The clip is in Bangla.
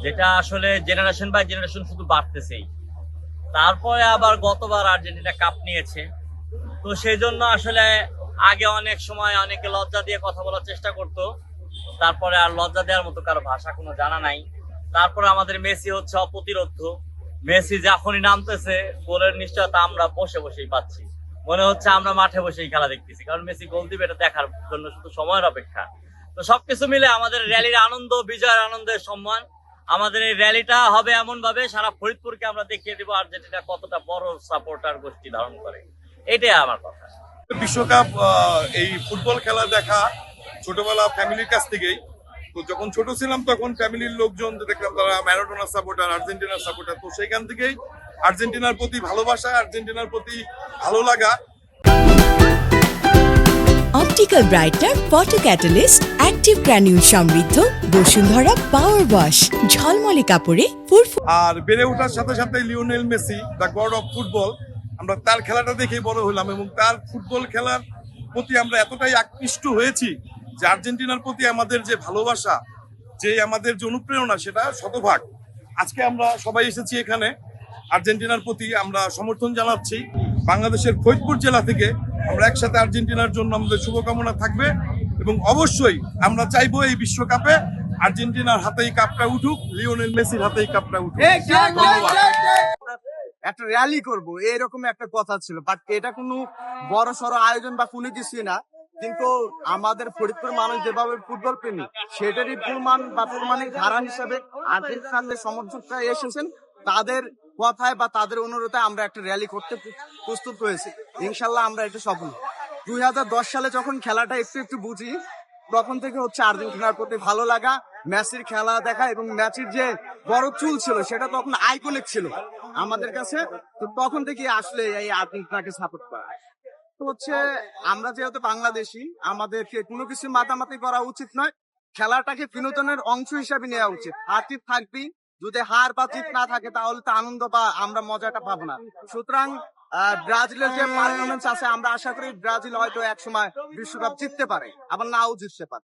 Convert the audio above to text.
যেটা আসলে জেনারেশন বাই জেনারেশন শুধু বাড়তেছেই। তারপরে আবার গতবার আর্জেন্টিনা কাপ নিয়েছে, তো সেই জন্য আসলে আগে অনেক সময় অনেকে লজ্জা দিয়ে কথা বলার চেষ্টা করতো, তারপরে আর লজ্জা দেওয়ার মতো কারো ভাষা কোনো জানা নাই। তারপরে আমাদের মেসি হচ্ছে অপ্রতিরোধ্য। মেসি যখনই নামতেছে গোলের নিশ্চয়তা আমরা বসে বসেই পাচ্ছি, মনে হচ্ছে আমরা মাঠে বসেই খেলা দেখতেছি, কারণ মেসি গোল দিবে এটা দেখার জন্য শুধু সময়ের অপেক্ষা। তো সবকিছু মিলে আমাদের র্যালির আনন্দ, বিজয়ের আনন্দের সম্মান, আমাদের এই র্যালিটা হবে এমন ভাবে সারা ফরিদপুরকে আমরা দেখিয়ে দিব আর্জেন্টিনা কতটা বড় সাপোর্টার গোষ্ঠী ধারণ করে। এটাই আমার কথা। বিশ্বকাপ এই ফুটবল খেলা দেখা ছোটবেলা ফ্যামিলির কাছ থেকেই। তো যখন ছোট ছিলাম তখন ফ্যামিলির লোকজন দেখলাম তারা ম্যারাডোনার সাপোর্টার, আর্জেন্টিনার সাপোর্টার। তো সেখান থেকেই আর্জেন্টিনার প্রতি ভালোবাসা, আর্জেন্টিনার প্রতি ভালো লাগা। Optical brighter, photo catalyst, active granule সমৃদ্ধ বসুন্ধরা পাওয়ার ওয়াশ, ঝলমলে কাপড়ে আর বেড়ে ওঠার সাথে সাথে Lionel Messi, the god of football, আমরা তার খেলাটা দেখেই বড় হলাম এবং তার ফুটবল খেলার প্রতি আমরা এতটাই আকৃষ্ট হয়েছি যে আর্জেন্টিনার প্রতি আমাদের যে ভালোবাসা, যে আমাদের যে অনুপ্রেরণা, সেটা শতভাগ। আজকে আমরা সবাই এসেছি এখানে আর্জেন্টিনার প্রতি আমরা সমর্থন জানাচ্ছি। বাংলাদেশের ফরিদপুর জেলা থেকে আমরা একসাথে আর্জেন্টিনার জন্য আমাদের শুভকামনা থাকবে এবং অবশ্যই আমরা চাইবো এই বিশ্বকাপে আর্জেন্টিনার হাতেই কাপটা উঠুক, লিওনেল মেসির হাতেই কাপটা উঠুক। একটা র্যালি করব এরকম একটা কথা ছিল, বাট এটা কোনো বড় সড়ো আয়োজন বা কোনো কিছুই না। কিন্তু আমাদের ফরিদপুর মানুষ যেভাবে ফুটবল প্রেমী, সেটারই প্রমাণ বা প্রমাণিক ধারা হিসাবে আর্জেন্টিনার সমর্থকরা এসেছেন, তাদের কথায় বা তাদের অনুরোধে আমরা একটা র্যালি করতে প্রস্তুত হয়েছি। ইনশাল্লাহ আমরা এটা সফল। 2010 সালে যখন খেলাটা একটু একটু বুঝি, তখন থেকে হচ্ছে আর্জেন্টিনার প্রতি ভালো লাগা, মেসির খেলা দেখা এবং মেসির যে বড় চুল ছিল সেটা তখন আইকনিক ছিল আমাদের কাছে। তো তখন থেকে আসলে এই আর্জেন্টিনাকে সাপোর্ট করা। তো হচ্ছে আমরা যেহেতু বাংলাদেশি, আমাদেরকে কোনো কিছু মাতামাতি করা উচিত নয়, খেলাটাকে বিনোদনের অংশ হিসাবে নেওয়া উচিত। হার জিত থাকবি, যদি হার বা জিত না থাকে তাহলে তো আনন্দ বা আমরা মজাটা পাবো না। সুতরাং ব্রাজিলের যে পারফরমেন্স আছে, আমরা আশা করি ব্রাজিল হয়তো একসময় বিশ্বকাপ জিততে পারে, আবার নাও জিততে পারে।